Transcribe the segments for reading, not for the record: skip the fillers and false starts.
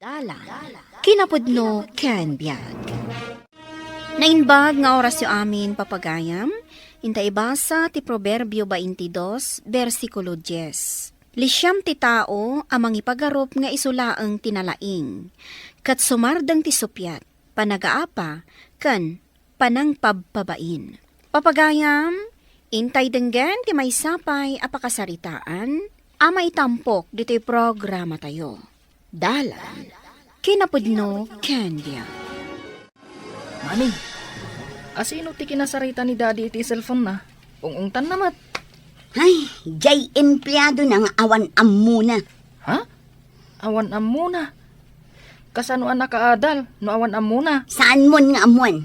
Dalan, kinapudno ken biag. Nainbag nga oras yu amin papagayam, inta ibasa ti Proverbio 22, versikulo 10. Lisyam ti tao amang ipagarup nga isulaeng tinalaing, kat sumardang ti supyat, panagaapa, ken panang pabpabain. Papagayam, intay denggen ti may sapay apakasaritaan, ama itampok dito'y programa tayo. Dalan, kinapudno Candia. Mami, asino ti kinasarita ni Daddy iti cellphone na? Ungungtan namat. Ay, jay empleyado ng awan muna. Ha? Awan am muna. Kasano anak kaadal, no awan am muna. Saan mon nga amuan?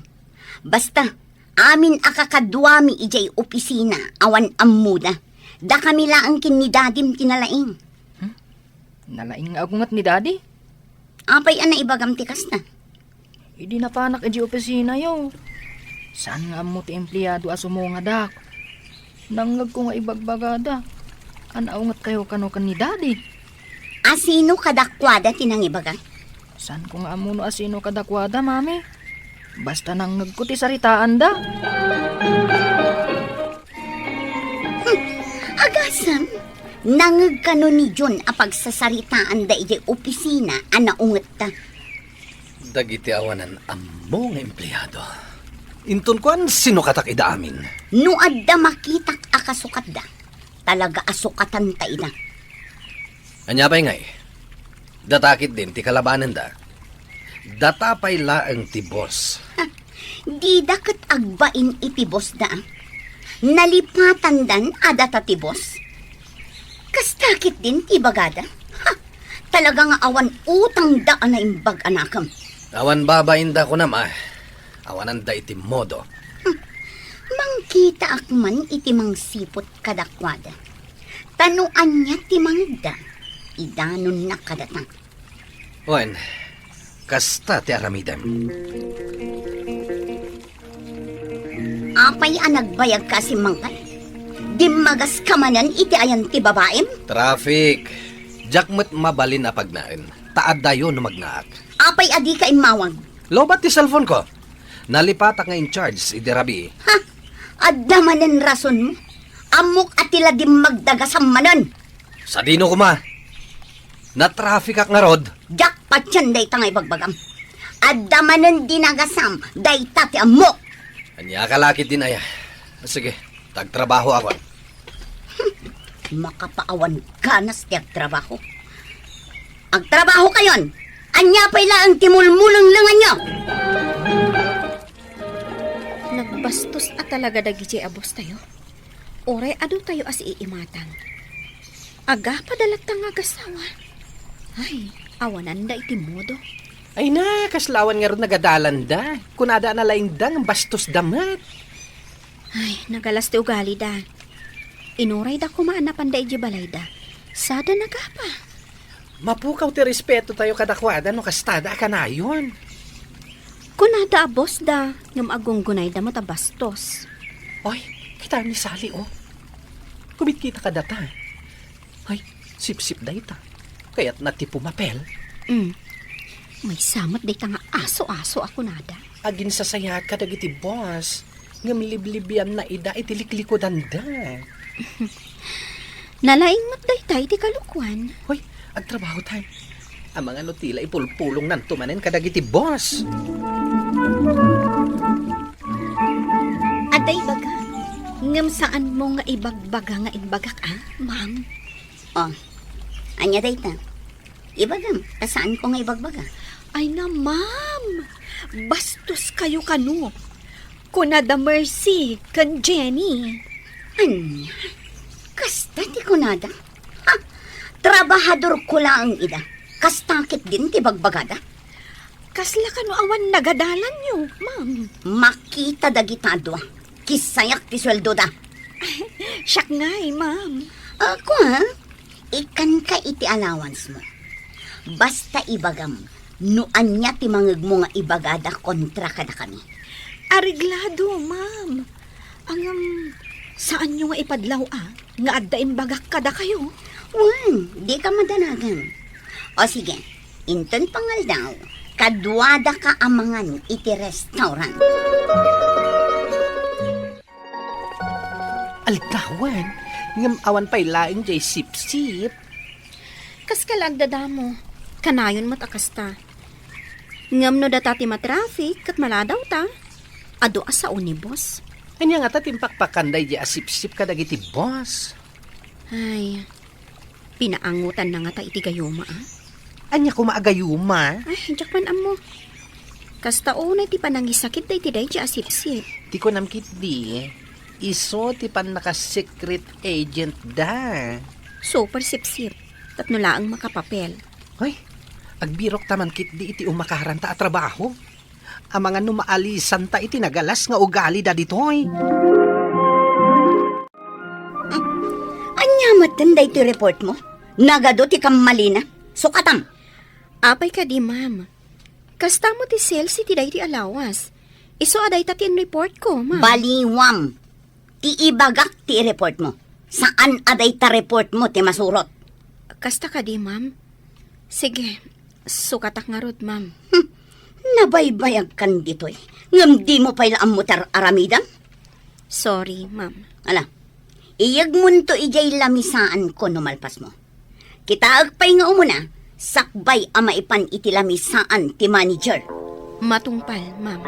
Basta, amin akakadwami ijay opisina, awan muna. Da kami laang kinidadim tinalaing. Nalaing nga agungat ni Daddy. Apay ana ibagam tikas na. Hindi na panak iji opisina yo. Saan nga mo ti empleyado asumo nga dak? Nangag ko nga ibagbagada. Anaungat kayo kano kan ni Daddy. Asino kadakwada tinang ibaga? Saan ko nga amuno asino kadakwada, Mami? Basta nang nagkuti saritaan da. Agasam, nangag kano ni John apag sasaritaan da ijay opisina, anaungat ta. Dagiti awanan ammo nga empleyado. Inton kuan sino katak ida amin? No adda makitak akasukat da, talaga asukatan ta ina. Anya pa'y ngay, datakit din ti kalabanan da. Datapay laeng ti boss. Di dakat agbain iti boss da. Nalipatan dan adata ti boss. Kastakit din ti bagada. Ha, talaga nga awan utang daan na imbag anakam. Awan babain da ko nama. Awanan da iti modo. Mangkita akman iti mang sipot kadakwada. Tanuan niya ti mangda. Idanon na kadatang. Wen, kasta ti aramidem. Apay anagbayag kasi mangkay. Di magas kamanan iti ayan ti babaem. Traffic. Jakmet mabalin a pagnain. Taad dayo no magnaak. Apay adi ka imawag. Lobat ti cellphone ko. Nalipatak nga in charge idirabi. Ha, adda manen rason mo. Amok atila di magdagasam manan. Sa dino ko ma. Na-traffic ak nga rod. Jackpot yan day tangay bagbagam. Adda manen dinagasam day tati amok. Anya kalakit din aya. Sige, tagtrabaho ako. Makapaawan ganas ti agtrabaho. Agtrabaho kayon. Anya pa'y laang timulmulang langan nyo. Nagbastos at talaga dagi abos tayo. Oray ado tayo as iimatang. Aga padalat tang agasawa. Ay, awanan da iti modo. Ay na, kaslawan nga ron nagadalan da. Kunada na laing da ng bastos damat. Ay, nagalas ti ugali da. Inuray da kumaanapan da iti balay da. Sada nagapa. Mapukaw ti respeto tayo kadakwada no kastada ka na yun. Kunada abos da, ngam agunggunay da matabastos. Oy, kita ni Sally oh. Kumit-kita ka data. Ay, sip-sip da ita. Kaya't nati pumapel. May samat day nga aso-aso ako nada. Agin sasayat ka dagiti boss. Ngam liblibian na ida itiliklikod da. Nalaing matday tayo di kalukwan. Hoy, agtrabaho tayo. Ang mga nutila ipulpulong nantumanen kadagiti boss. Aday baga, ngam saan mo nga ibagbaga nga inbagak ma'am? Oh, anya day ta. Ibagam, saan ko nga ibagbaga? Ay na ma'am, bastos kayo kanu. Kunada Mercy, kan Jenny. Anya? Kasta ti kunada? Ha, trabahador ko lang ida. Kastakit din ti bagbagada. Kasla kanu awan nagadalan nyo, ma'am. Makita dagitadwa. Kisayak ti sweldo da. Siyak ngay, ma'am. Ako ha? Ikan ka iti allowance mo. Basta ibagam, nuan niya ti mangag mo nga ibagada kontra kada kami. Ariglado, ma'am. Saan nyo nga ipadlaw Nga addain bagak kada kayo? Wan, di ka madanagan. O sige, Inton pangal daw, kadwada ka amangan iti restaurant. Altawan, ngam awan pa'y laing jay sip-sip. Kas kalagdada mo, kanayon matakasta. Ngam no data ti matraffic kat maladaw ta. Ado asa unibos. Anya nga ta timpakpakanday jay asip-sip ka dagiti boss. Ay, pinaangutan na nga ta iti gayuma ah. Anya ko maagayuma. Ay, jakman amo. Kasta unay ti panangisakit day ti day ti asip-sip. Ti ko namkit di. Iso ti pan naka-secret agent da. Super sip-sip. Tatno laang makapapel. Hoy, agbirok taman kit di iti umakaranta at trabaho. Ang mga numaalisan ta iti nagalas nga ugali da ditoy. Anyamat day ti report mo? Nagado ti kamalina. Sukatam. Apay ka di, ma'am. Kasta mo ti sales iti day ti alawas. Iso aday ta tin report ko, ma'am. Baliwam. Ti ibagak ti report mo. Saan aday ta report mo ti masurot? Kasta ka di, ma'am. Sige, sukatak nga rod, ma'am. Nabaybayag kan ditoy. Ngam di mo pala ang mutar aramidam? Sorry, ma'am. Ala, iyag mo to ijay lamisaan ko numalpas mo. Kita agpay nga umuna, sakbay ama ipan iti lamisaan ti manager. Matungpal, ma'am.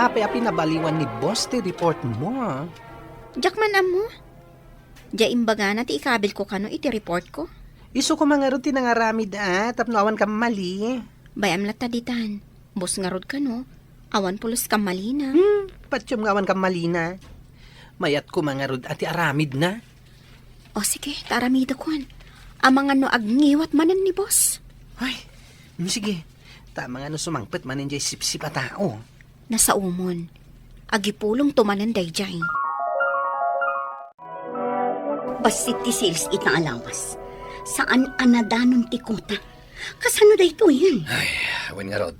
Api-api nabaliwan ni boss ti report mo. Jakman amo. Diya imbaga na ti ikabil ko kano iti report ko. Iso ko mga rod ti nangaramid tapno awan ka mali. Bayam lataditan. Bus nga rod kano. Awan pulos ka malina. Patyom nga awan ka mali na. Mayat ko mga rod ati aramid na. O sige, taramida kuan. Amang ano agngiwat manan ni boss. Ay, sige. Tama nga no sumangpet manin jay sip-sip a tao. Nasa umon. Agipulong tumanan day jay. Basit ti sales itang alawas. Saan anadanon ti kota? Kasano da ito yan? Ay, awan nga rod.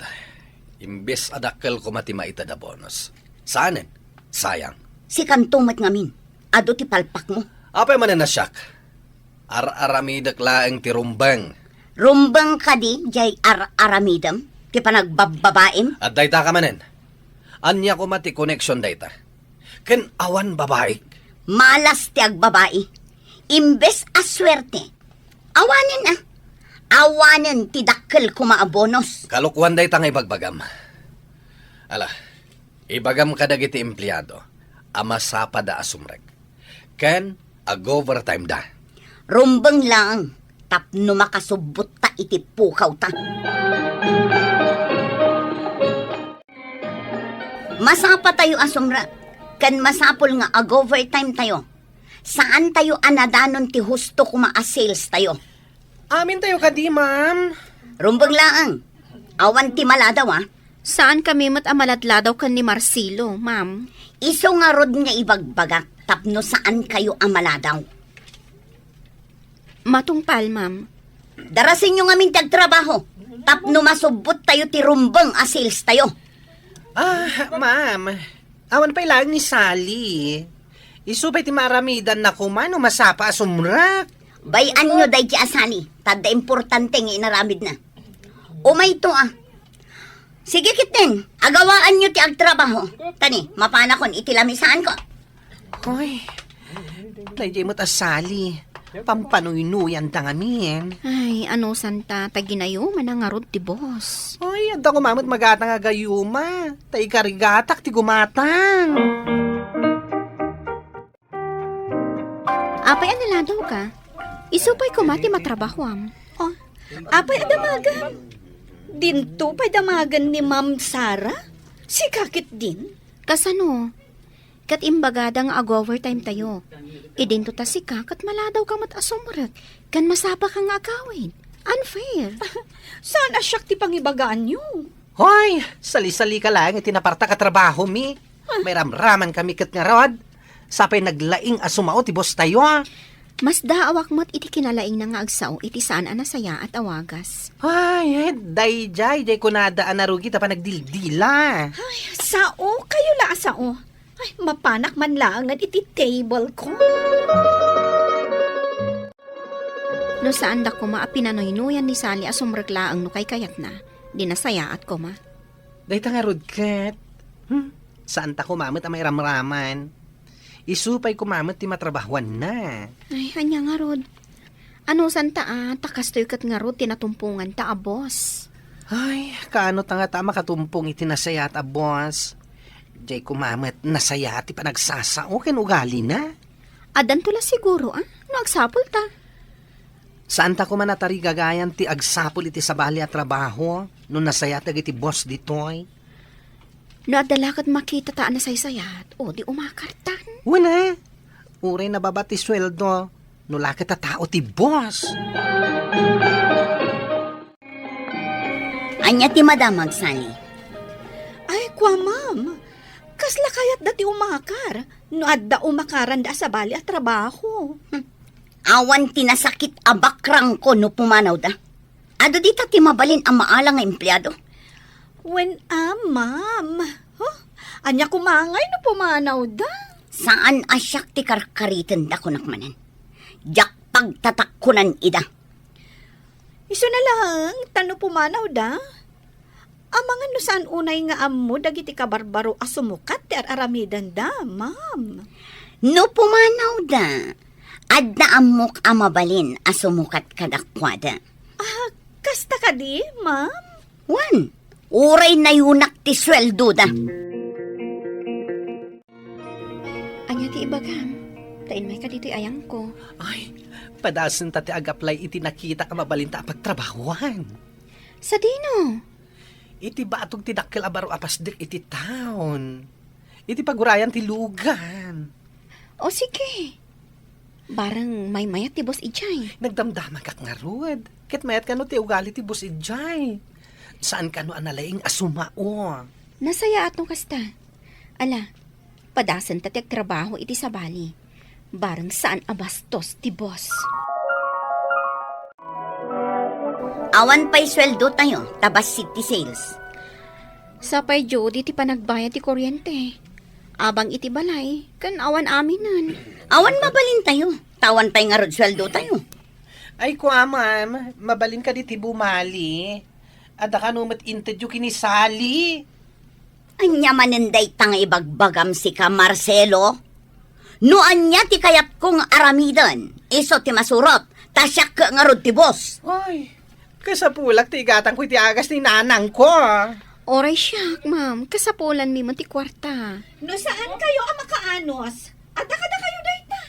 Imbes adakkel ko matimaita da bonus. Saanen? Sayang. Si kantumat ngamin. Ado ti palpak mo. Apay man na siyak. Ar-aramidak laeng ti rumbang. Rumbang ka di, jay aramidam. Ti panagbababaim. At dayta ka manen. Anya ko mati connection dayta. Ken awan babaik. Malas ti agbabae. Imbes aswerte. Awanen ah. Awanen ti dakkel kumaabonos. Kalukwan dayta nga ibagbagam. Ala, ibagam ka dagiti empleyado. Ama sapa da asumrek. Ken ag-overtime da. Rumbang lang. Tapno makasubot ta iti pukaw ta. Masapa tayo asumra. Kan masapol nga ag-overtime tayo. Saan tayo anadanon ti husto kuma-sales tayo? Amin tayo ka di, ma'am. Rumbang laang. Awan ti maladaw ah. Saan kami amaladladaw kan ni Marcelo, ma'am? Iso nga rod nga ibagbagak. Tapno saan kayo amaladaw? Matungpal, ma'am. Darasin nyo nga mintag trabaho. Tapno masubot tayo ti rumbang sales tayo. Ma'am. Awan pa'y lang ni Sally. Isupay ti maramidan na kumano masapa asumrak. Bayan nyo day ti asali. Tada importante nga inaramid na. Umay to ah. Sige kitten, agawaan nyo ti agtrabaho. Tani, mapanakon itilamisaan ko. Hoy, Dayjay mo't asali. Pampanuinuyan ta ngamin. Ay, ano santa, taginayo manangarod ti boss. Ay, anda ko mamot magatang agayuma. Tay karigatak ti gumatang. Apay aniladaw ka? Isupay kumati matrabahwam. Oh, apay adamagan. Dinto pa'y damagan ni Ma'am Sara? Si kakit din? Kasano? Kat imbagada nga ag-overtime tayo. Idinto ta si kakat maladaw ka mat asumrek. Kan masapa ka nga agawin. Unfair. Saan asyak ti pangibagaan nyo? Hoy, sali-sali ka lang, tinaparta ka trabaho mi. May ramraman kami kat nga rod. Sapay naglaing asumao ti boss tayo. Mas daawak mo't iti kinalaing na nga agsao iti saan anasaya at awagas. Ay, dayjay, jay kunadaan na rugi ta pa nagdildila. Ay, sao? Kayo la sao? Ay, mapanak man lang at iti table ko. No saan da ko ma pinanoynuyan ni Sally asumreglaang no kay kayat na. Di nasayaat ko ma. Dahita nga rod kat. Saan ta kumamot ang may ramraman? Isupay kumamot ti matrabahuan na. Ay, kanya nga rod. Ano santa takas to'y kat nga rod tinatumpungan ta boss. Ay, kaano ta nga ta makatumpong itinasayat a boss? Jay kumamot nasaya ti panagsasao ken ugali na. Adan tula siguro nagsapol ta. Saan ta kumanatari gagayan ti agsapol iti sabali at trabaho no nasaya iti boss ditoy? No adalakat makita ta na saysayat o di umakartan. Wala. Uray nababati sweldo no lakit ta tao ti boss. Anya ti madamag, Sally. Ay, kwa ma'am. Kasla kayat dati umakar. No adda umakaran da sa bali at trabaho. Awan tinasakit abakrang ko no pumanaw da. Ado di ta ti mabalin ang maalang nga empleyado. When ma'am. Huh? Anya kumangay no pumanaw da. Saan asyak ti karkaritan da kunakmanan? Jak pagtatakkunan ida. Iso na lang, tano pumanaw da. Amangan no saan unay nga ammo dagiti kabarbaro asumukat ti aramidan da, ma'am. No pumanaw da. Adda amok amabalin asumukat kadakwada. Kasta ka di, ma'am? Wan, uray na yunak ti sweldo da. Anya ti ibagam. Tain may ka dito'y ayang ko. Ay, padasan ta ti agaplay iti nakita ka mabalinta pagtrabahuan. Sa dino? Iti batog ti dakkel abaro apasdik iti town. Iti pagurayan ti lugan. O sige. Barang may mayat ti boss ijay. Nagdamdama kak nga rod. Ket mayat kano ti ugali ti bus ijay. Saan kano analaing asumao? Nasaya atong kasta. Ala, padasan ta ti trabaho iti sabali. Barang saan abastos ti boss. Awan pa'y sweldo tayo, tabas city sales. Sapay Jody ti panagbayad ti kuryente. Abang iti balay, kan awan aminan. Awan mabalin tayo, tawan tayo nga rod sweldo tayo. Ay kwa ma'am, mabalin ka di ti bumali. Ada ka numat interview kini Sally. Anya manenday tanga ibagbagam si ka Marcelo. No anya ti kayat kong aramidan, iso ti masurot, tasyak ka nga rod ti boss. Ay, kasapulak ti igatang ko iti agas ni nanang ko. Oray siyak, ma'am. Kasapulan mi man ti kwarta. No saan kayo ang makaanos? Adda kada kayo dayta.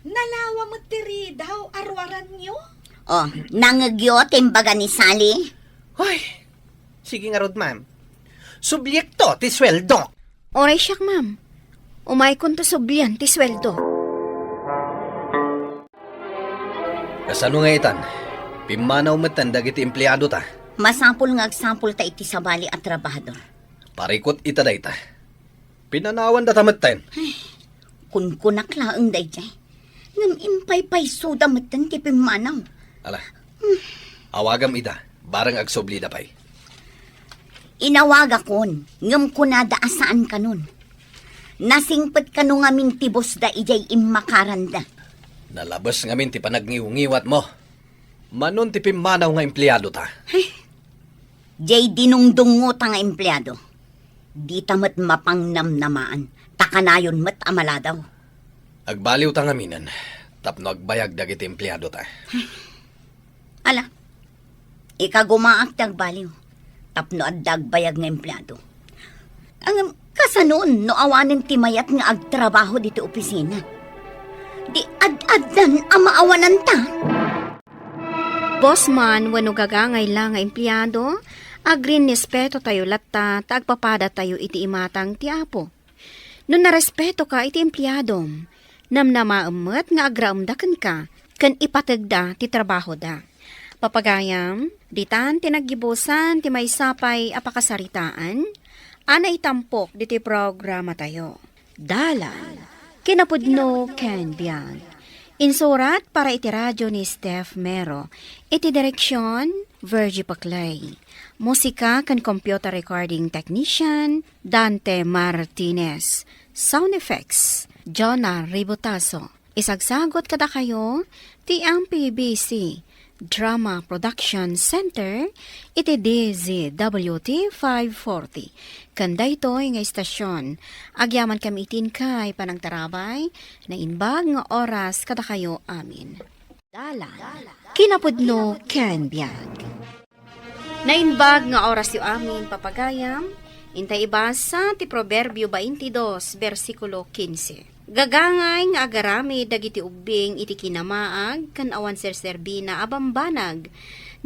Nalawa mo tiri daw arwaran nyo? Oh, nangagyo timbaga ni Sally. Ay, sige nga rod ma'am. Subyekto ti sweldo. Oray siyak, ma'am. Umay kun to sublian ti sweldo. Kasano nga itan? Pimanaw metan dagiti empleyado ta. Masapul nga agsampul ta iti sabali at trabahador. Parikot ita dayta. Pinanawan da tametten. Kunkunak laang dayjay. Ngam impay-pay suda matan ti pimanaw. Ala, awagam ida. Barang agsobli da pay. Inawaga kon, ngam kunada asaan kanon. Nasingpet kano ngaming tibos da ijay immakaranda. Nalabas ngamin ti panagniungiwat mo. Manon ti pimanaw nga empleyado ta. Jay dinungdungo ta nga empleyado. Di tamat mapangnamnamaan. Takanayon mat amala daw. Agbaliw ta ngaminan. Tapno agbayag dagiti empleyado ta. Ala, ikagumaak tagbaliw. Tapno addagbayag nga empleyado. Ang kasanon no awanin timayat nga agtrabaho dito opisina. Di ad-addan ang maawanan ta. Boss man, wano gagangay lang nga empleyado, agrin nespeto tayo latta, tagpapada tayo iti imatang ti apo. No narespeto ka iti empleyadom, namnamaemet nga agraamdaken ka, kan ipatagda ti trabaho da. Papagayam, ditan tinagibusan ti maysapay apakasaritaan, ana itampok diti programa tayo. Dalan, kinapudno ken biyag. Insurat para iti radyo ni Steph Mero. Iti direksyon, Virgie Paclay. Musika kan computer recording technician, Dante Martinez. Sound effects, Jonah Ribotazo. Isagsagot kada kayo, ti MPBC Drama Production Center, iti DZWT 540. Kanda ito'y nga istasyon. Agyaman kami itin kay panangtarabay, na inbag nga oras kada kayo amin. Dala, kinapudno ken biag. Nainbag nga oras yu amin papagayam, intay ibasa ti Proverbio 22, versikulo 15. Gagangay nga agarami dagiti ubing iti kinamaag kan awan serserbina abambanag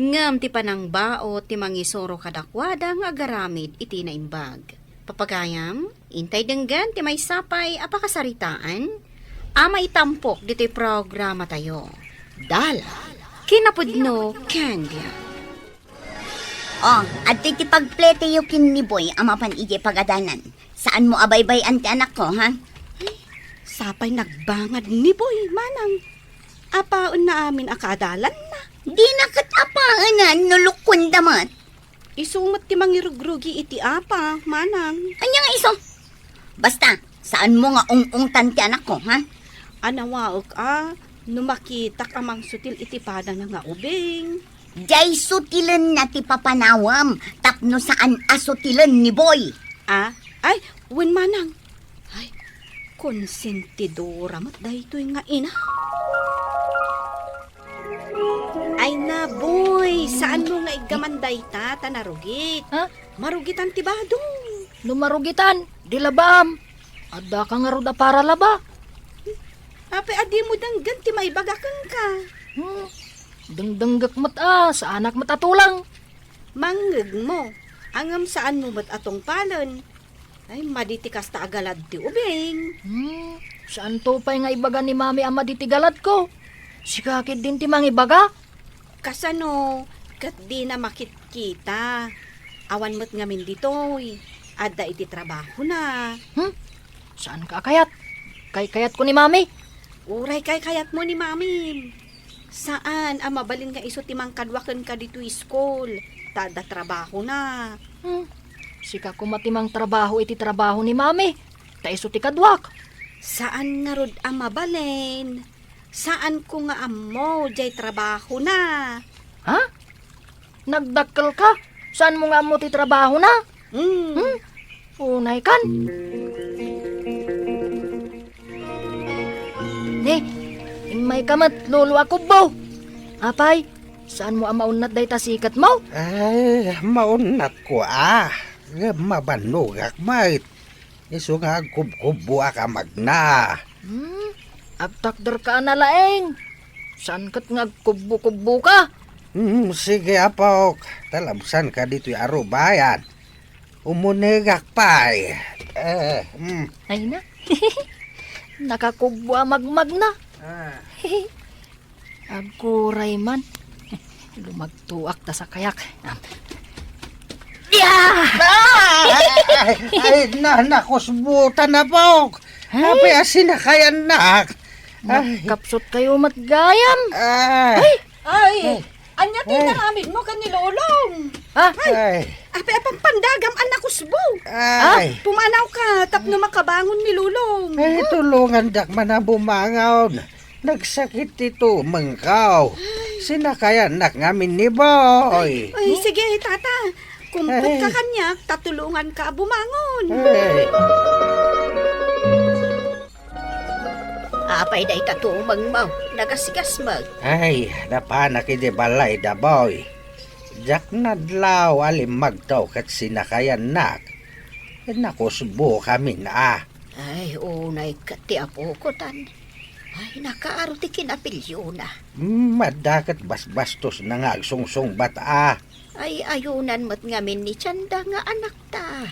ngam ti panangbaot ti mangisoro kadakwada nga agaramid iti naimbag. Papagayam, intay denggan ti may sapay apakasaritaan, amay tampok diti programa tayo. Dala, kinapudno Candia. Oh, at ti pagplete yu kin ni Boy ang mapan ije pagadanan. Saan mo abaybay ti anak ko, ha? Sapay nagbangad ni Boy, manang. Apaon na amin akadalan na. Di nakatapaanan nulukon damat. Isumot ti mangirugrugi iti apa, manang. Anya nga iso? Basta, saan mo nga ung-ungtan ti anak ko, ha? Anawaok numakitak amang sutil iti padang nga ubing. Jay sutilen na ti papanawam, tapno saan asutilen ni Boy. Ay, wen manang. Ay, konsentidora mat daytoy nga ina. Ay na, Boy, saan mo nga igamanday ta, tanarugit? Ha? Marugitan ti badong. Lumarugitan, di labam. Adda ka nga ruda para laba. Ape, adi mo danggan ti maibagakan ka. Dengdenggak mat sa anak matatulang. Manggag mo, angam saan mo mat atong palon. Ay, maditikas ta agalad ti ubing. Saan to pa'y nga ibaga ni mami ama ditigalad ko? Sikakit din ti mangibaga. Kasano, kat di na makitkita. Awan mo't ngamin ditoy. Adda iti trabaho na. Saan ka kayat? Kayat ko ni mami. Uray kay kayat mo ni mami. Saan ang mabalin nga iso timang kadwakan ka dito school? Tada trabaho na. Sika ko matimang trabaho iti trabaho ni mami. Taiso ti kadwak. Saan nga rod ang mabalin? Saan ko nga amo jay trabaho na? Ha? Nagdakkel ka? Saan mo nga mo ti trabaho na? Unay kan. May kamat lolo ako bo. Apay, saan mo amaunat day tasikat mo? Ay, maunat ko mabanugak mait. Isu nga kubkubo ka magna. Agtakder ka na laeng. Saan kat nga kubo-kubo ka? Sige apok, talabsan ka dito'y arubayan. Umunigak pa'y. Ay na. Nakakubo magmag na. Agkuray man. Lumagtuak ta sa kayak. Ay, nakusbutan na pok. Hapi asin na kayan nak. Kapsot kayo matgayam. Ay, anya tinaramid mo ka ni Lolong. Ay. Ape apang pandagam anak kusbo. Ay. Pumanaw ka, tapno makabangon ni Lolong. Ay, tulungan dak man na bumangaw. Nagsakit ito, mangkaw. Sinakayan nak ngamin ni Boy. Ay, sige, tata. Kumput ka kanya, tatulungan ka bumangon. Ay. Apay day tatumang mo, nagasigas mag. Ay, napanak ide balay da Boy. Jak nadlaw alimag daw kat sinakayan nak. Nakusbo kami na. Ay, unay kati apo ko tan. Ay, nakaaro ti kinapilyo na. Madakat basbastos na nga agsungsong bata. Ay, ayunan mo't ngamin ni Chanda nga anak ta.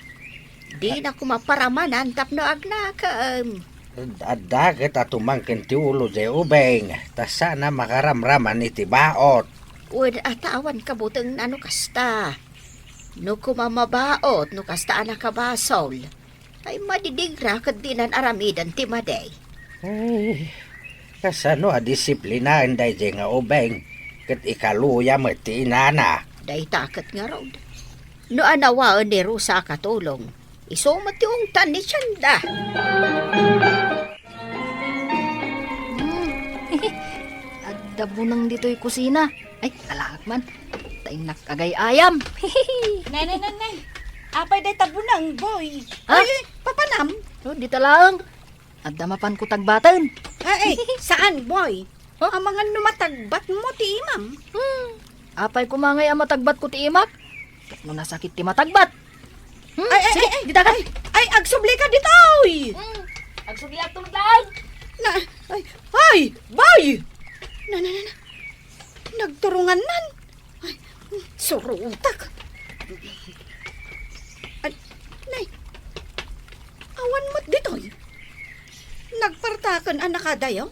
Di na kumaparamanan tapno agnakam. Dagat at umangkin ti ulo jay ubeng. Ta sana makaramraman iti baot. Uwad atawan kabutang ano kasta. No kumamabaot, no kasta anak kabasol. Ay, madidigra kat dinan aramidan ti maday. Ay, kasano a disiplinaan day jay nga ubeng. Kat ikaluya mo ti inana. Day takat nga raw. No anawaan ni Rusa katulong. Isumat yung tan ni Chanda. dabo nang dito'y kusina. Ay, alak man. Taing nakagay ayam. Nay. Apay day tabunang, boy. Ha? Ay, papanam. Oh, di talang. At damapan ko tagbatan. Ay, saan, boy? Ang mga numatagbat mo, ti imam. Apay kumangay ang matagbat ko ti imak. Kat no nasakit ti matagbat. Sige, ay, ditakan. ay, agsubli ka dito, oy. Agsugyak tumatlaan. Ay, boy! Na. Nagturungan nan. Ay, surutak. Ay, nay, awan mo't ditoy. Nagpartakan ang nakadayaw.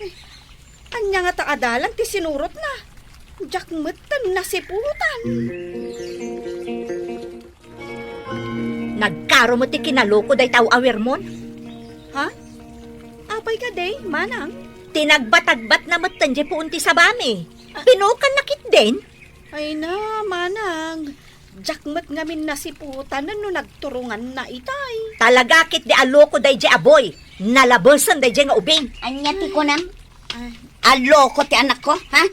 Ay, anya nga taadalan ti sinurot na. Jakmetan nasiputan. Nagkaro mo ti kinaloko day tao awer mon. Ha? Apay ka day, manang? Tinagbatagbat na matanje po unti sa bami. Pinukan nakit din. Ay na, manang. Jakmet ngamin nasiputan na no nagturungan na itay. Talaga kit di aloko day di aboy. Nalabasan day di nga ubing. Anya ti ko nam? Aloko ti anak ko, ha?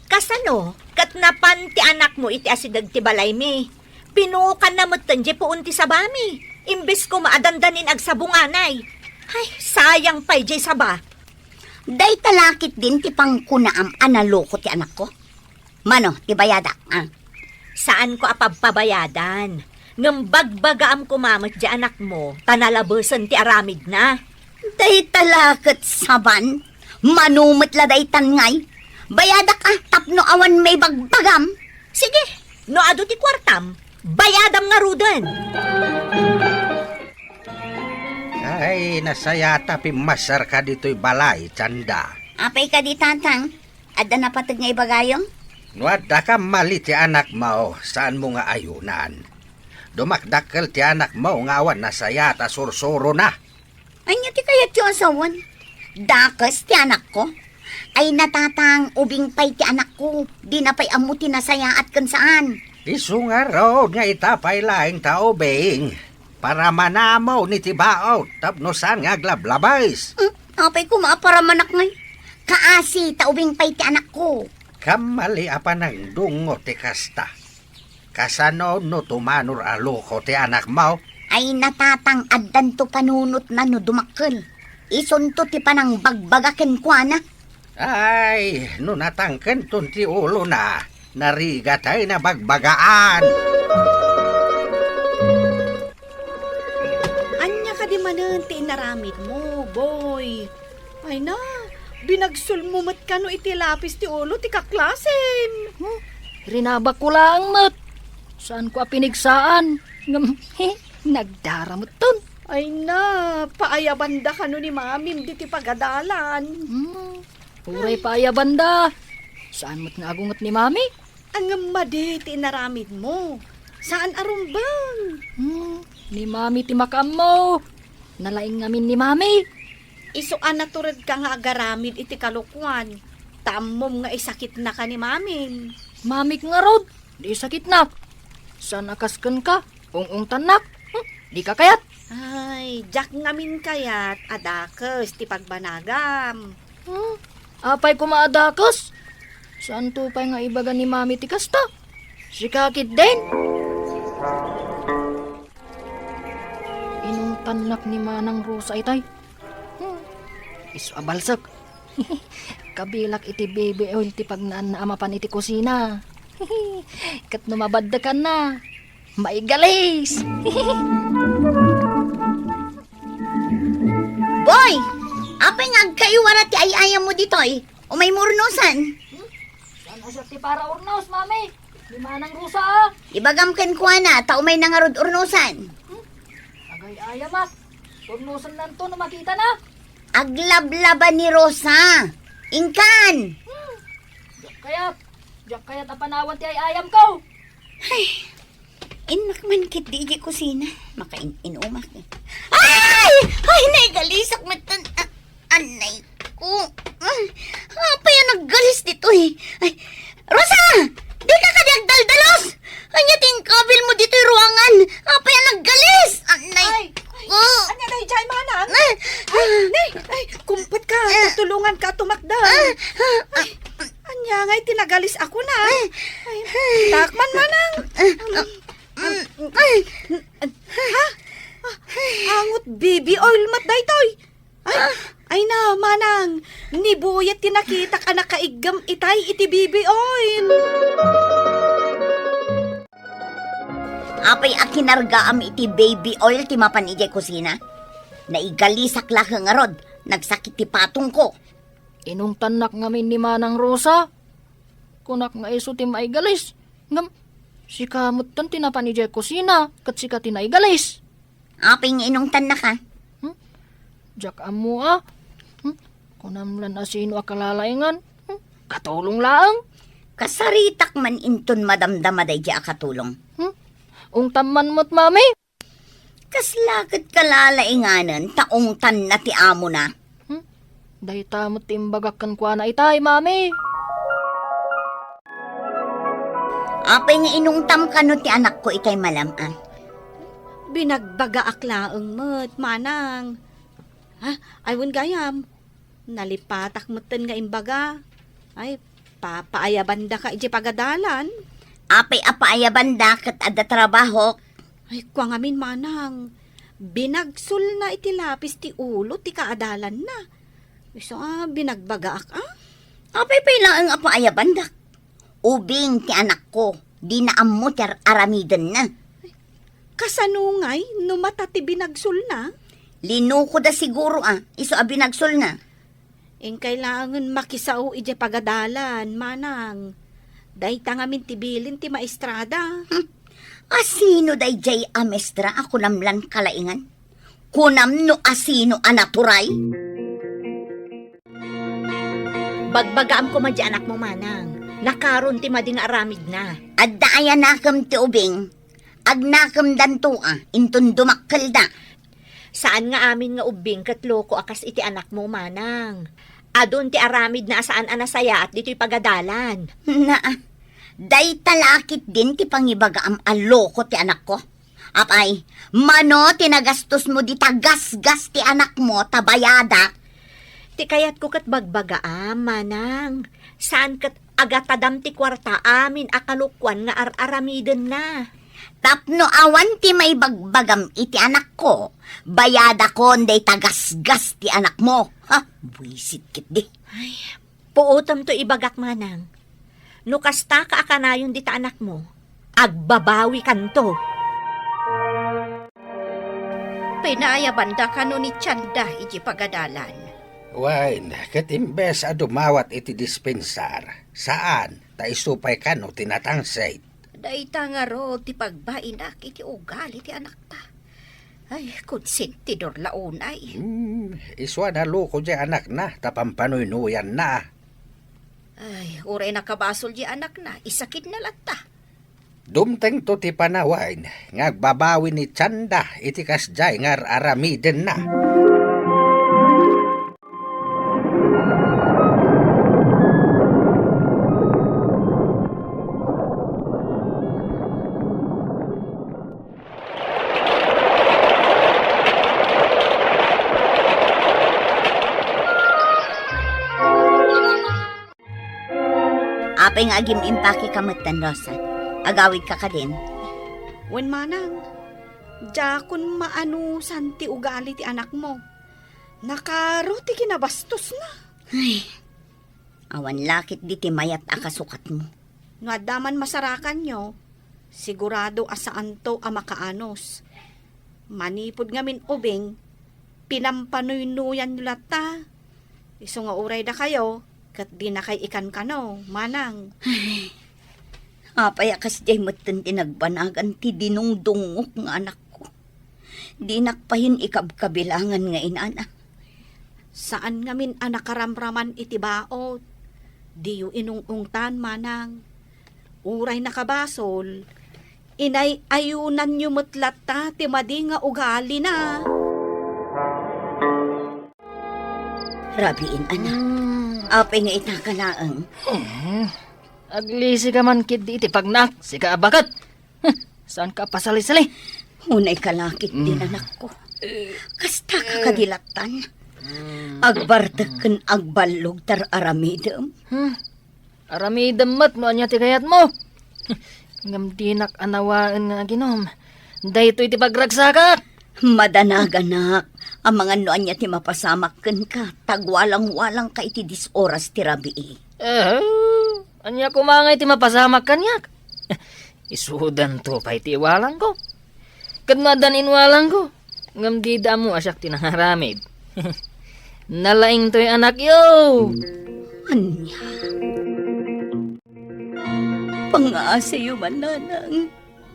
Kasano? Kat napan ti anak mo iti asidag ti balay mi. Pinukan na matanje po unti sa bami. Imbes ko maadandanin ag sabunganay. Ay, sayang pa'y di saba. Day talakit din ti pangkunaam analoko ti anak ko. Mano, ti bayada, ah? Saan ko apagpabayadan? Ngam bagbagaam kumamot di anak mo, tanalabasan ti aramid na. Day talakit saban, manumit la day tangay. Bayadak tapno awan may bagbagam. Sige, no ado ti kwartam, bayadam nga rudan. Ay, nasayata pimasar ka dito'y balay, Tsanda. Apay ka di tatang, ada na patag nga ibagayong? Nuadda ka mali ti anak mo, saan mo nga ayunan. Dumakdakkel ti anak mo nga awan nasayata sursuro na. Anya ti kayat yung asawan? Dakas ti anak ko? Ay natatang ubing pay ti anak ko, di na pay amuti nasayaat kan saan. Isu nga road nga itapay laing taobing. Para manamaw ni tibaot, tapno saan nga glablabays. Apay ko maapara manak ngay. Kaasi taubing pay ti anak ko. Kamali apa ng dungo ti kasta. Kasano no tumanor aloko ti anak mo? Ay natatang addan to panunot na no dumakkel. Isunto ti panang bagbagaken kwa na. Ay, no natangken ton ti ulo na. Narigatay na bagbagaan. Anya ka di manan ti inaramid mo, boy. Ay na, binagsulmumat ka no iti lapis ti ulo ti kaklasem. Rinabak ko lang, mat. Saan ko apinigsaan? Nagdaramot ton. Ay na, paayabanda ka no ni mamim di ti pagadalan. Uray pa aya banda. Saan mo't nga agungot ni mami? Ang madi ti inaramid mo. Saan arumbang? Ni mami ti makam mo. Nalaing ngamin ni mami. Isuan na turad ka nga agaramid iti kalukwan. Tamom nga isakit na ka ni mamin. Mamik nga rod. Di sakit na. Saan akaskan ka? Ung tanak. Di ka kayat. Ay, jak ngamin kayat adakes ti pagbanagam. Apay kumaadakas. Saan tupay nga ibaga ni mami ti kasta? Si kakit din. Inong tanak ni Manang Rosa itay. Isu abalsak. Kabilak iti bebe o iti pagnaan na amapan iti kusina. Kat numabadda ka na. Maigalis. Boy! Apay nga agkaiwara ti ayayam mo ditoy. O may murnusan. Saan asya ti para urnos, mami? Ni Manang Rosa. Ibagam ken kwa na, tao may nangarod urnusan. Agay ayamak. Urnusan lang to na makita na. Aglablaban ni Rosa. Ingkan! Diyak kaya't apanawan ti ayam ko. Inak man kit di kusina. Makain-inumak. Ay! Ay, naigalisak matan. Anay ko. Apa yan naggalis dito eh. Ay, Rosa! Di ka kadagdaldalos! Anya ting kabil mo dito yung ruangan. Apa yan naggalis? Anay ko. Anya dahi jay manang? Ay, kumpet ka. Tutulungan ka tumakda. Alis ako na. Ay, takman manang. Ha? Angot baby oil mat daytoy. Ay na, manang. Nibuyat tinakita ka nakaigam itay iti baby oil. Apay akinarga am iti baby oil ti mapan ijay kusina. Naigalisak lang nga rod. Nagsakit ti patong ko. Inong tanak ngamin ni Manang Rosa. Kunak nga iso ti maigalis. Ngam, si kamot tan tinapan ijay kusina, kat si ka tinaigalis. Apay nga inong tanak ka. Jak amo Kunamlan asino akalalaingan. Katulong laang. Kasaritak man inton madamdamaday di akatulong. Ung tamman mo't mami. Kaslakit kalalainganan taong tan na ti amo na. Dahi tamot timbagakan kwa na itay, mami. Apay nga inungtam ka no ti anak ko itay malam. Binagbaga aklaang mat, manang. Ha? Aywan gayam. Nalipatak matan nga imbaga. Ay, papaayabanda ka iti pagadalan. Apay apaayaban dakat adda trabaho. Ay, kwa ngamin manang. Binagsul na iti lapis ti ulo ti kaadalan na. So, binagbaga ak, Apay pay lang ang apaayaban dak. Ubing ti anak ko. Di na ammo ti aramidan na. Kasanungay, no mata ti binagsul na. Linuko da siguro iso binagsul na. Ing kailangan makisaw iti pagadalan, manang. Day tangamin tibilin ti maestrada. Asino day jay amestra ako namlan kalaingan? Kunam no asino anaturay? Bagbagaam ko madya anak mo, manang. Nakaron ti mading aramid na. Adda aya nakam ti ubing. Agnakam danto intun dumakkel da. Saan nga amin nga ubing kat loko akas iti anak mo, manang. Adun ti aramid na saan anasaya at dito'y pagadalan. Na, day talakit din ti pangibaga am aloko ti anak ko. Apay, mano tinagastos mo di tagasgas ti anak mo tabayada. Ti kayat ko kat bagbagaam, manang. Saan kat agatadam ti kwarta amin akalukwan nga aramiden na. Tapno awan ti may bagbagam iti anak ko. Bayada ko day tagasgas ti anak mo. Ha, buisit kit di. Puutam to ibagak, manang. No kasta ka akanayon di ta anak mo, agbabawi kanto. Pinayabanda ka no ni Tiyanda iti pagadalan. Wain, katimbes dumawat iti dispensar. Saan? Ta isupay ka no tinatangsay. Dayta nga ro ti pagbainak iti ugali ti anak ta. Ay, konsentidor launay. Iswa na loko di anak na, tapampanoy-nuyan na. Ay, uray nakabasol di anak na, isakit na lata. Dumteng to ti panawain, ngagbabawi ni Tiyanda, iti kasjay ngar aramiden na. Apay nga agim impaki kamatan, Rosa. Agawid ka din. Wen manang, jakon maano santi ugali ti anak mo. Nakaro ti kinabastos na. Ay, awan lakit di ti mayat akasukat mo. Nga daman masarakan nyo, sigurado asaan to ang makaanos. Manipod ngamin ubing, pinampanoy-nuyan nyo lata. Iso nga uray da kayo, kat di na kay ikan ka no, manang. Apay akas jay matan tinagbanagan ti dinungdungok nga anak ko. Di nakpahin ikabkabilangan nga inana. Saan ngamin anak karamraman iti baot? Di yu inungungtan, manang. Uray nakabasol, inay ayunan nyo mutlata ti madi nga ugali na. Rabiin, anak. Apay nga itakalaang. Aglisi ka man kid iti pagnak, si kaabakat. Saan ka pasali-sali? Hunay kalakit din, anak ko. Kasta ka kadilatan. Agbartaken agbalog tar aramidem. Aramidam mat no anya ti kayat mo. Ngam dinak anawaan nga ginom. Daytoy ti pagragsakak. Madanaganak, ang mga noan niya ti mapasamakken ka, tagwalang-walang ka iti disoras ti rabii. Anya kumangay ti mapasamak kanyak. Isudan to pa iti iwalang ko. Kadmadan inwalang ko. Ngam di mo asyak tinangaramid. Nalaing to'y anak yo. Anya? Pangasayo man nanang,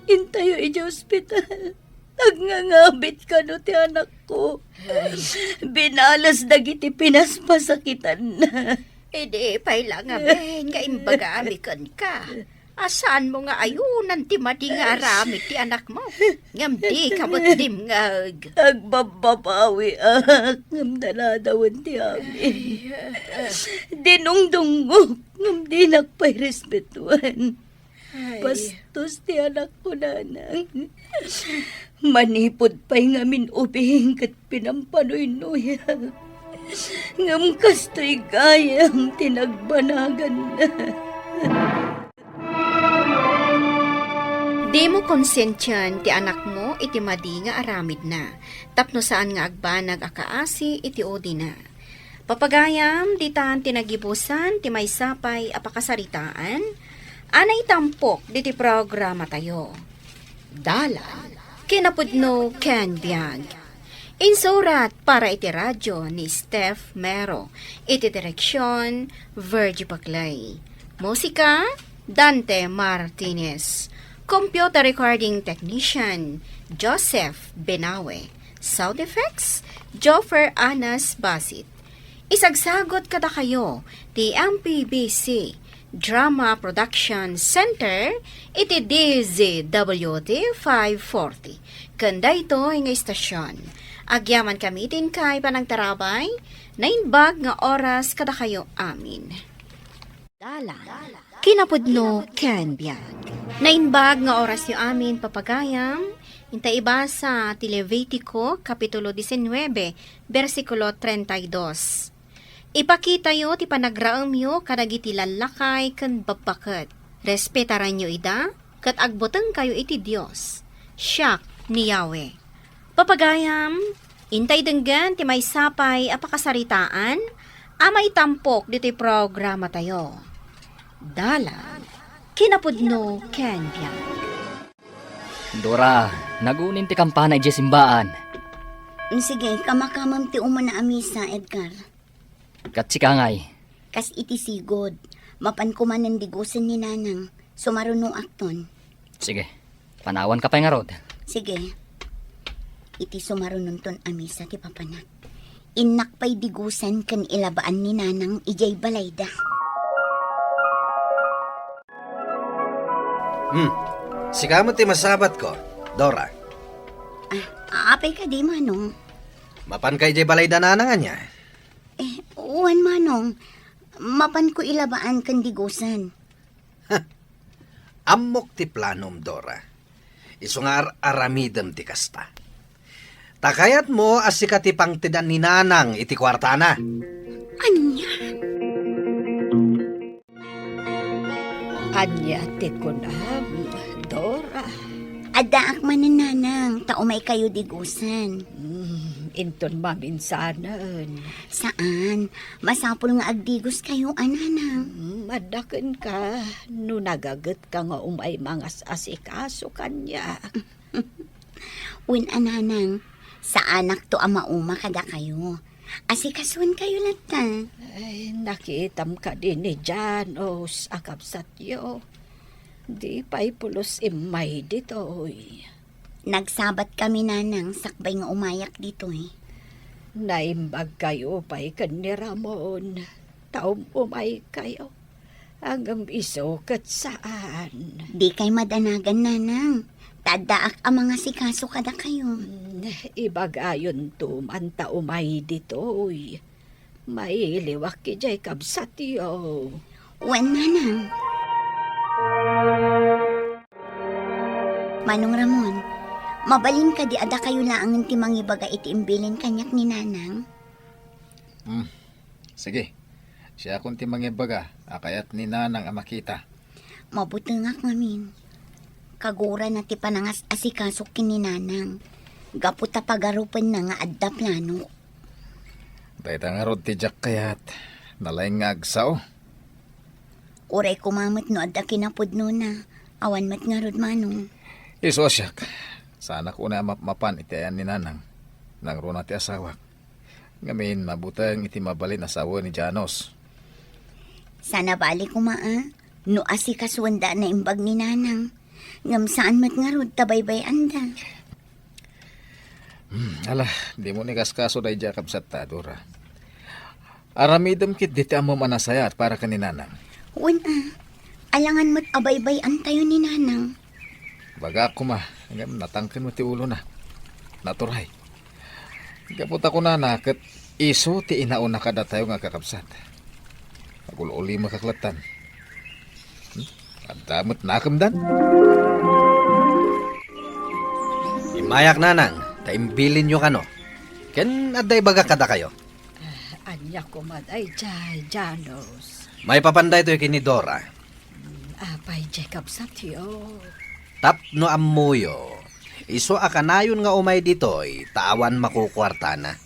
intayo iti ospital. Nagngangabit ka no ti anak ko. Binalas dagiti pinaspasakitan na. Edi, pa'y lang nga, ben, nga imbaga amikan ka. Asaan mo nga ayunan ti madi nga aramid ti anak mo? Ngam di kamutdim nga. Agbababawi ak, ngam daladawan ti amin. Dinungdungok, ngam di nakpay respetuan. Bastos ti anak ko nanang. Manipod pa'y ngamin ubing kat pinampanoy-noyak. Ngam kasto'y gayang tinagbanagan na. Di mo konsensyan ti anak mo iti madi nga aramid na. Tapno saan nga agbanag akaasi iti odi na. Papagayam, di taan tinagibusan, ti may sapay apakasaritaan, anay tampok di ti programa tayo. Dala, kinapudno Ken Biag. Insurat para iti radyo ni Steph Mero, iti direksyon Virgie Paclay. Musika, Dante Martinez. Computer recording technician, Joseph Benawe. Sound effects, Joffer Anas Basit. Isagsagot kada kayo, ti MPBC Drama Production Center, iti DZWD 540. Kanda ito nga istasyon. Agyaman kami din kay panagtarabay, na inbag nga oras kada kayo amin. Dala, kinapudno Ken Biag. Nainbag nga oras yu amin papagayam, inta ibasa ti Levitico, Kapitulo 19, versikulo 32. Ipakita yo ti panagraam yo kadagiti lalakay ken babaket. Respetaran yo ida, kat agbuteng kayo iti Dios. Siak ni Yahweh. Papagayam, intay denggan ti may sapay apakasaritaan, amay tampok dito'y programa tayo. Dala, kinapudno Ken Biag. Dora, nagunin ti kampana iti simbaan. Sige, kamakamam ti umuna amisa, Edgar. Katsikangay. Kas iti sigod, mapan ko man nandigusan ni nanang, sumarunong akton. Sige, panawan ka pa nga rod. Sige, iti sumarunong ton amisa ti papanak. Inak pa'y digusan kan ilabaan ni nanang ijay balayda. Sika mo ti masabat ko, Dora. Apay ka di, manong. Mapan kay jay balay dananangan niya. Uwan, manong. Mapan ko ilabaan kan digusan. Amok ti planom, Dora. Isu nga aramidem ti kasta. Takayat mo asika ti pangtidan ni nanang iti kwartana. Anya? Anya ti kunam, Dora. Adaak man ni nanang, taumay kayo digusan. Inton maminsanan. Saan? Masapul nga agdigos kayo, ananang. Madaken ka, no nagagat ka nga umay mga asikaso kanya. Win ananang, sa anak to ama uma kada kayo. Asikasuan kayo lata. Ay, nakitam ka din ni Janos, akapsat yo. Di pa'y pulos imay ditoy. Nagsabat kami nanang, sakbay nga umayak dito eh. Naimbag kayo pa'y ni Ramon. Taom umay kayo. Hanggang iso kat saan. Di kay madanagan nanang. Tadaak ang mga sikaso kada kayo. Ibagayon to man taumay ditoy. Mailiwak ki jay kabsat yo. Wen nanang. Manong Ramon, mabalin ka di ada kayo laangan ti mangibaga iti imbilin kanyak ni nanang. Sige, siya akong ti mangibaga, Akayat ni nanang amakita. Mabuti nga ngamin. Kagura na ti panangas asikasok kininanang. Gaputa pagarupan na nga adda plano. Dayta nga rod ti Jack kayat. Nalayang nga agsaw. Uray kumamat no adda kinapudno na. Awan mat nga rod manong. Isosyak. Sana ko na mapan iti ayan ni nanang. Nang runa ti asawak. Ngamin mabutang iti mabalin asawa ni Janos. Sana bali kumaa. No asikaswanda na imbag ni nanang. Ngam saan mat nga rod tabaybay anda. Ala, di mo ni kaskaso day Jacob sa Dora. Aramidam kit diti amo manasayat para ka ni nanang. Una, alangan mo't abaybay antayo ni nanang. Baga ako ngam natangkin mo ti ulo na. Naturay. Kapot ako na ket iso ti inauna kada tayo nga kakabsat. Agul-uli makaklatan. Adamot nakamdan. Imayak nanang, taimbilin nyo kano. Ken aday baga kada kayo. Anya ko maday jay, Janos. May papanday to kini Dora. Apay Jacob Satyo. Tapno amuyo. Iso akanayon nga umay ditoy, tawan makukwarta na.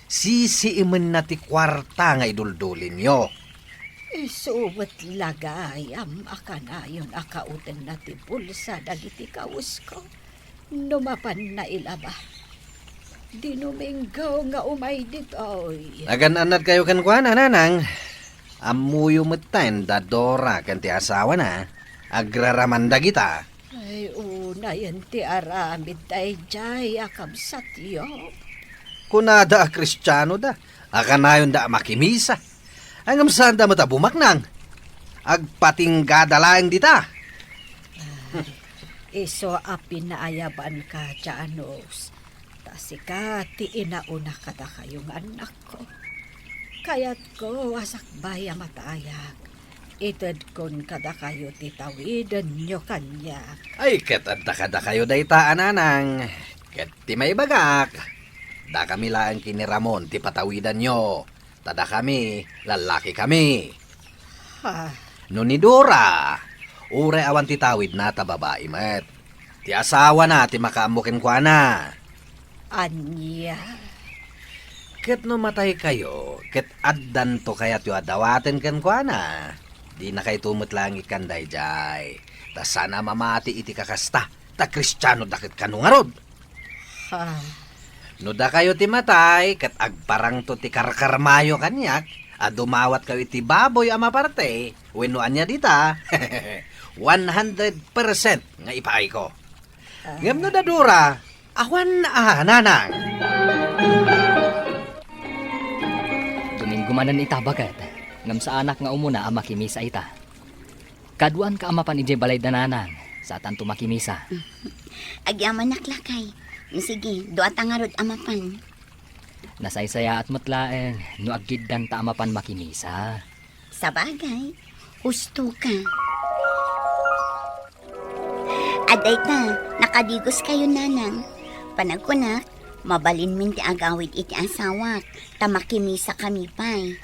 Sisiimen na ti kwarta nga iduldulin nyo. Isuwat lagay am akanayon akauten na ti bulsa dagiti kawus ko. Numapan na ilaba. Dinuminggaw nga umay ditoy. Nagananad kayo kan kwa na nanang. Amuyo metain da Dora kan ti asawa na. Agraraman da kita. Ay una yan ti aramid tay jay akam satyo. Kunada a Kristiyano da. Akanayon da makimisa. Hanggang saan da matabumaknang. Agpatinggada lang dita. Iso apinaayaban ka, Janos. Tasika ti inauna kada kayong anak ko. Kaya't ko wasak baya matayag. Itad kon kada kayo titawidan nyo kanya. Ay, ketadda kada kayo dayta ananang. Ket ti may bagak. Da kami lang kini Ramon ti patawidan nyo. Tada kami, lalaki kami. Ha, No ni Dora, ure awan ti tawid na ta babae met. Ti asawa na ti makaamukin kwa na. anya. Ket no matay kayo, ket addan to kayat yu adawaten ken kwa na. Di na kay tumot lang ikan dayjay. Ta sana mamati iti kakasta. Ta Kristiyano dakit kanungarod. Ha, No da kayo ti matay, ket agparang to ti karkarmayo kanyak, dumawat kayo iti baboy ama parte, wenuan niya dita, 100% nga ipaay ko. Ngam no da Dora, awan nanang. Duminggumanan ita bagat. Ngam sa anak nga umuna ang makimisa ita. Kaduan ka amapan ije balay dananang sa tanto makimisa. Agyaman naklakay. Sige, doa tangarod amapan. Nasaysaya at mutlaeng no agiddan ta amapan makimisa. Sa bagay, husto ka. Aday ta, nakadigos kayo nanang. Panagkunak, mabalin min ti agawid iti asawak. Tamakimisa kami pa'y.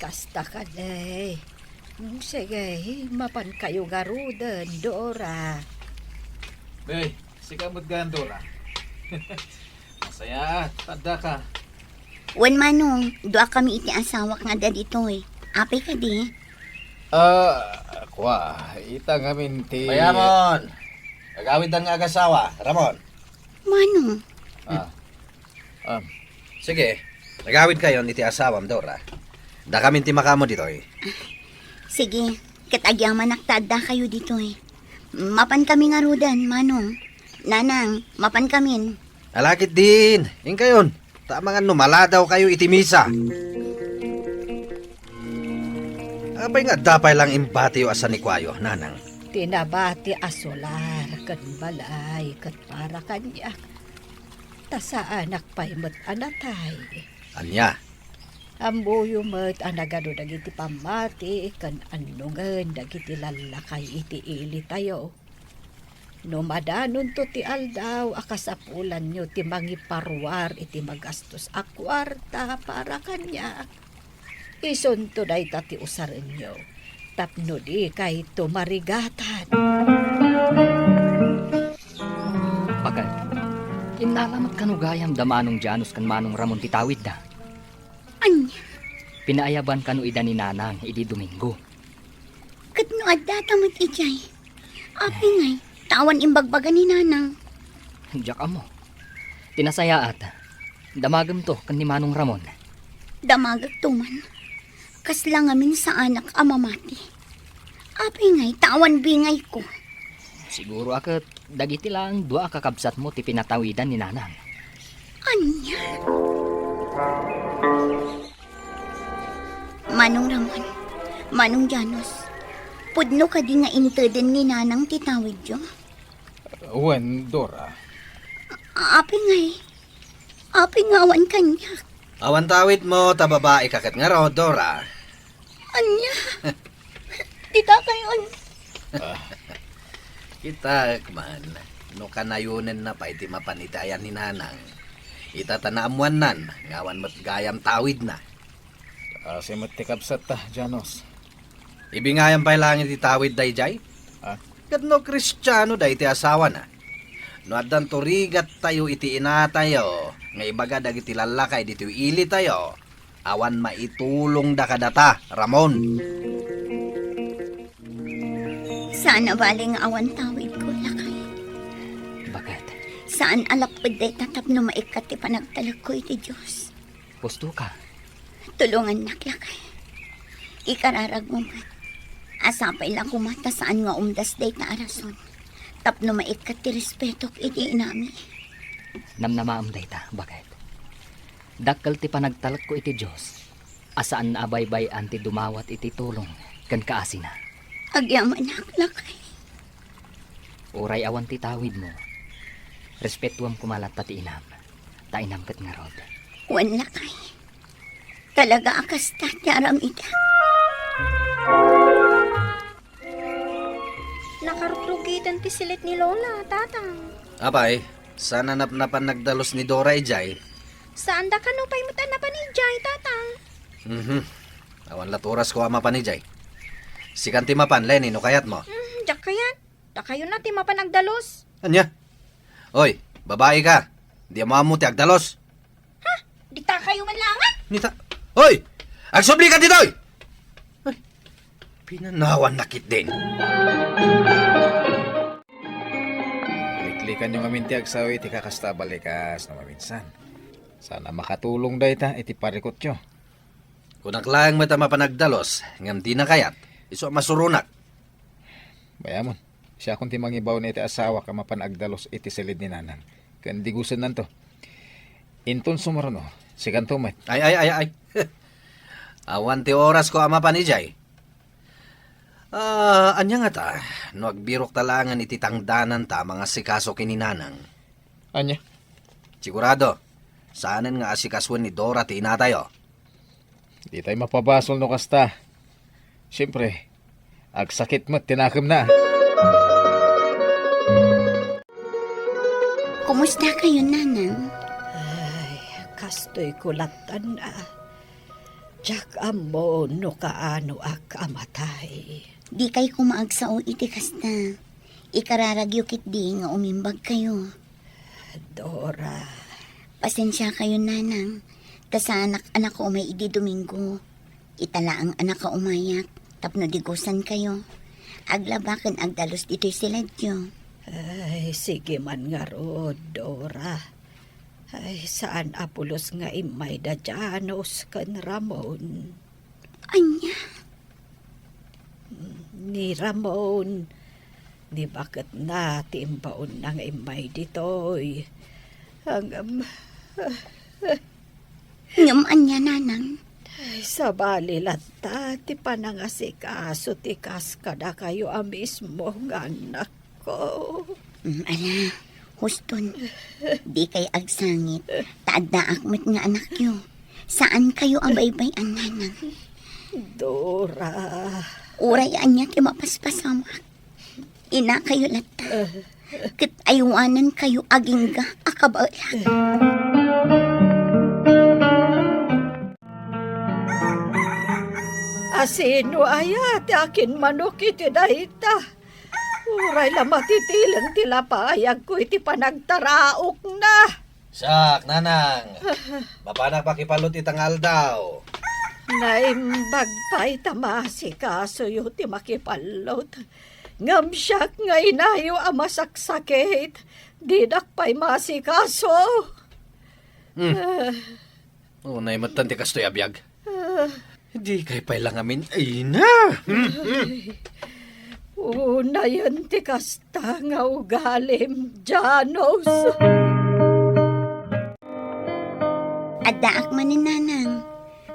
kasta ka day. Sige, mapan kayo garudan, Dora. Bey, sikamot gan Dora. Masaya, tada ka. Wan manong, doa kami iti asawak nga da ditoy. Apay ka di. Kwa, ita ngamin ti... Mayamon, agawid ang agasawa, Ramon. Manong, Sige, nagawid kayo ni ti asawam, Dora. Da kami ti makamo ditoy. sige, katagyaman naktada kayo ditoy. Mapan kami nga rudan, manong. Nanang, mapan kamin. Alakit din, yung kayon. Tama nga numala daw kayo itimisa. Abay nga dapay lang imbati yung asa ni Kwayo, nanang. Tinabati asolar, kat balay, kat para kanya. Tasa anak pa'y mat anatay. Anya, Ambuyo mat anagano dagiti pamati, kan anungan dagiti lalakay iti ili tayo. No madanon to ti aldaw, akasapulan nyo ti mangiparwar iti magastos a kwarta para kanya. Isunto day tati usaran nyo. Tapno di kay tumarigatan. Bagay, inalamat kanugayam da manong Janus kan manong Ramon titawid da. Anya, Pinaayaban kanu ida ni Nanang idi Domingo. kat no adda tamad ijay. Api ngay, tawan imbagbaga ni Nanang. Diyak amo. Tinasaya ata. Damagam to kan ni manong Ramon. Damagag tuman. Kaslang amin sa anak amamati. Api ngay, tawan bingay ko. Siguro akat dagiti lang dua kakabsat mo ti pinatawidan ni Nanang. Anya. Manong Ramon, Manong Janus, pudno ka di nga inteden ni Nanang titawid yo. Wen, Dora. Api ngay, api ngawan kanya. Awan tawid mo, ta babae kakat nga ro, Dora. Anya, tita kayon. Kita, man, no kanayunan na pa iti mapanitayan ni Nanang. Itatanamuan nan, ngawan mat gayam tawid na. Si matikabsat ta, Janos. Ibingayam pa lang iti tawid day jay. Ah? Kat no Kristiyano day iti asawa na. No adan turigat tayo iti ina tayo, nga ibaga dagiti lalakay dito ili tayo, awan maitulong da kadata, Ramon. Sana baling awan tawid ko, lakay. Bakit? Saan alapod day tatap no maikat ti panagtalag ko iti Diyos. Gusto ka? Tulungan naklakay. Ikararag mo man. Asapay lang kumata saan nga umdas day ta arason. Tapno maikat ti respetok iti inami. Namnamaam dayta. Bakit? Dakkel ti panagtalak ko iti Diyos. Asaan na abaybay anti dumawat iti tulong kan kaasina. Agyaman naklakay. Uray awan ti tawid mo. Respetuam kumalat pati inam. Ta inam ket nga rod. Wan lakay. Talaga akas tatyaram ita. Nakaruplugitan ti silit ni Lola, tatang. Apay, sana napnapan nagdalos ni Dora ijay. Saan da ka no pa'y matanapan ni Jay, tatang? Awan laturas ko ama pa ni jay. Sikanti mapan, Lenny, no kayat mo. Diyak kayan. Da kayo na ti mapanagdalos. Anya? Oy, babae ka. Di mo amo ti agdalos. Di ta kayo man lang, ha? Nita. Hoy! Agsubli ka dito! Ay, pinanawan nakit din. Liklikan yung aminti agsaw iti kakasta balikas na maminsan. Sana makatulong day ta iti parikot nyo. Kung naklayang mata mapanagdalos, ngam di na kayat, iso masurunak. Bayamon, siya kung timangibaw na iti asawa ka mapanagdalos iti silid ni Nanang. Kandi gusto nanto. Inton sumarono, sigan tumat. Ay. Awan ti oras ko ama pa ni jay. Anya nga ta, no agbirok talangan iti tangdanan ta mga sikaso kininanang. Anya? Sigurado, saanan nga asikaswan ni Dora ti ina tayo. Di tayo mapabasol no kasta. Siyempre, agsakit mo't tinakam na. Kumusta kayo, Nanang? Ay, kastoy kulatan na. Diyak amo no kaano ak amatay. Di kay kumaagsao iti kasta. Ikararagyukit di nga umimbag kayo. Dora, Pasensya kayo, Nanang. Kasa anak ko umay idi Domingo. Itala ang anak ka umayak. Tapno digusan kayo. Aglabakan agdalos dito'y siladyo. ay sige man nga ro, Dora. Ay saan apulos nga imay da Janos kan Ramon. Anya, Ni Ramon, ni bakit na timbaon ng imay ditoy. Hanggang ngam anya, Nanang. ay, sa balilata, ti panangasikaso ti kaskada kayo a mismo nga anak ko. Ala, huston. Di kay agsangit. Taadda akmet nga anak yo. Saan kayo abaybay ang Nanang? Dora, Uray anya ti mapaspasamak. Ina kayo lata. Kit aywanan kayo agingga akabalag. Asino ayat akin manok iti dayta. Uray la matitilang tila paayag ko iti panagtaraok na. Sak, nanang. Mapanak pakipalot itangal daw. Naimbag pa'y tamasi kaso yu ti makipalot. Ngam siyak nga inayo amasaksakit. Didak pa'y masikaso. Unay matan ti kastoy abiyag. Di kay pa'y lang amin. Ay na! Una yan ti kasta nga ugalim, Janos. Addaak man ni nanang.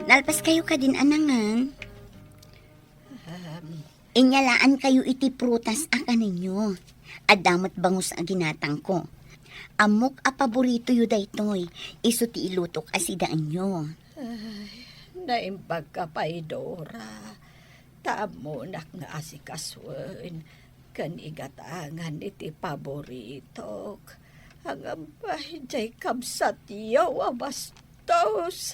Nalpas kayo ka din anangan. Inyalaan kayo iti prutas aka ninyo. Adamot bangus ang ginatang ko. Amok a paborito yu daytoy. Iso ti ilutok asidaan nyo. Naimbag ka pa'y Dora. Tamo nak nga asikaswen. Kanigatangan iti paboritok. Ang abay jay kabsat yaw abastos.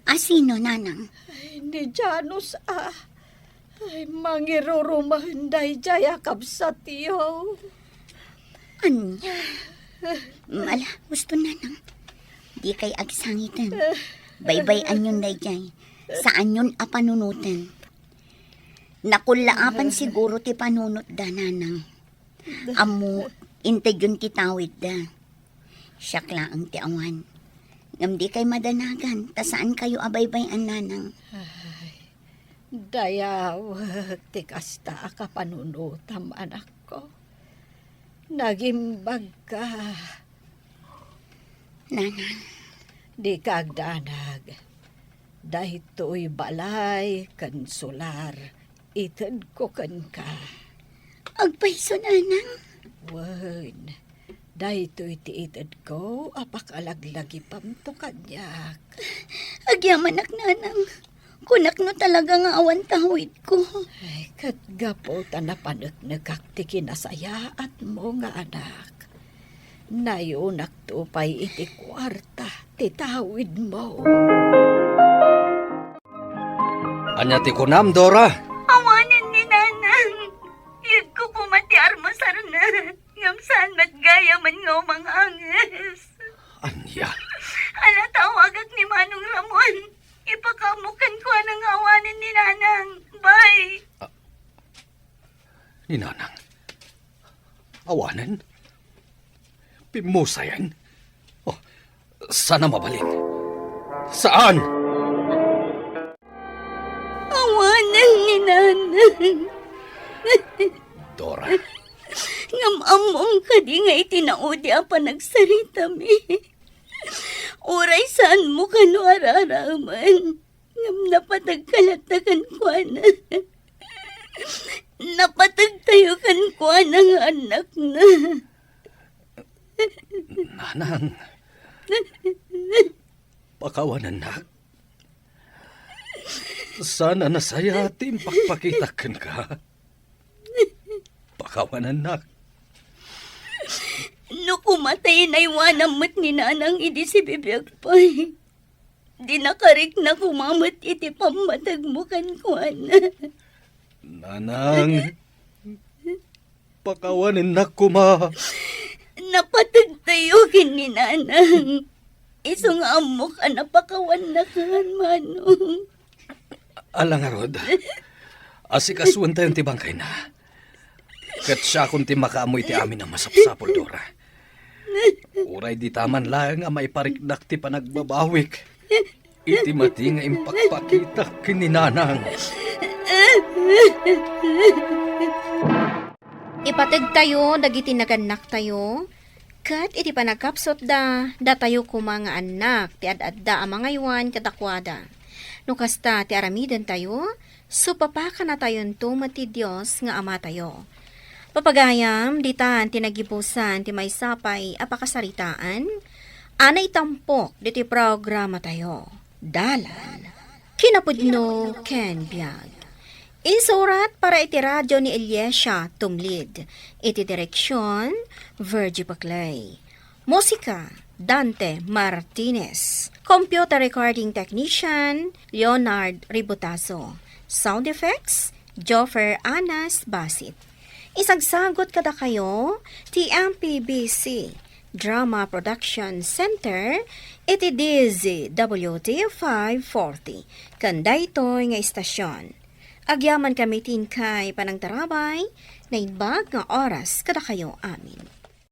Asino nanang? Ay, ni Janos Ay, mangirurumahanday jaya kabsat yaw. Anya? Mala, gusto nanang. Di kay agsangitan. Baybay anyon dayjay. Saan yun apanunutan? Nakulaapan siguro ti panunot da nanang. Amo, integyon ti tawid da. Siyakla ang ti awan. Ngam di kay madanagan, ta saan kayo abaybayan nanang? Dayawag ti kasta ka panunutam anak ko. Nagimbag ka. Nanang, Di kagdanag. Dahito'y balay kan solar. Ited ko kan ka. agpaiso nanang. Wen, dahito'y tiited ko. Apakalaglagi pam to kanyak. Agyaman nanang. Kunak no talaga nga awan tawid ko. Ay, katgapo tanapanak nagkakti kinasaya at mo nga anak. Nayunak to pa'y iti kwarta, titawid mo. Anya ti kunam, Dora? Awanan ni nanang. Yun ko pumatiar mo sarna. Ngam saan matgaya man nga mga anges. Anya? Ala tawagag ni Manong Ramon. Ipakamukan ko ang awanan ni nanang. Bye. Ni nanang. Awanan? Pimusayan? Oh, sana mabalin. Saan? Awanan ni nanang. Dora, Ngamamong ka di nga itinaudi ang panagsarita mi. Uray saan mo ka no araraman. Ngam napatagkalatakan ko na. Napatagtayo kan ko ng anak na. nanang. Pakawanan na. Sana nasaya ating pagpakitakan ka. Pakawanan na. No kumatay na iwanam mo't ni nanang idi si bibiyag pa'y. Di nakarik na kumamot iti pamatag mo kan ko na. Nanang. Pakawanan na kuma. Napatagtayo kin ni nanang. Isong amok napakawan na kan manong. Alang arod. Asikasuan tayong tibangkay na. Kat siya kung ti makaamoy ti amin ang masapsapol, Dora. Uray di taman lang nga maiparikdak ti panagbabawik. Iti mati nga impakpakita kininanang. Ipatag tayo, dagiti naganak tayo. Kat iti panagkapsot da tayo kumanga anak, ti ad-adda ang mga iwan kadakwada. No kasta ti aramidan tayo, supapaka na tayon tumati Diyos nga ama tayo. Papagayam, ditan tinagipusan ti may sapay apakasaritaan, anay tampok diti programa tayo. Dalan, kinapudno ken biag. Insurat para iti radyo ni Eliesha Tumlid. Iti direksyon, Virgie Paclay. Musika, Dante Martinez. Computer recording technician, Leonard Ributazo. Sound effects, Joffer Anas Basit. Isagsagot kada kayo, TMPBC, Drama Production Center, iti DZWT 540, kandaytoy nga istasyon. Agyaman kami tin kay panangtarabay, na inbag nga oras kada kayo amin.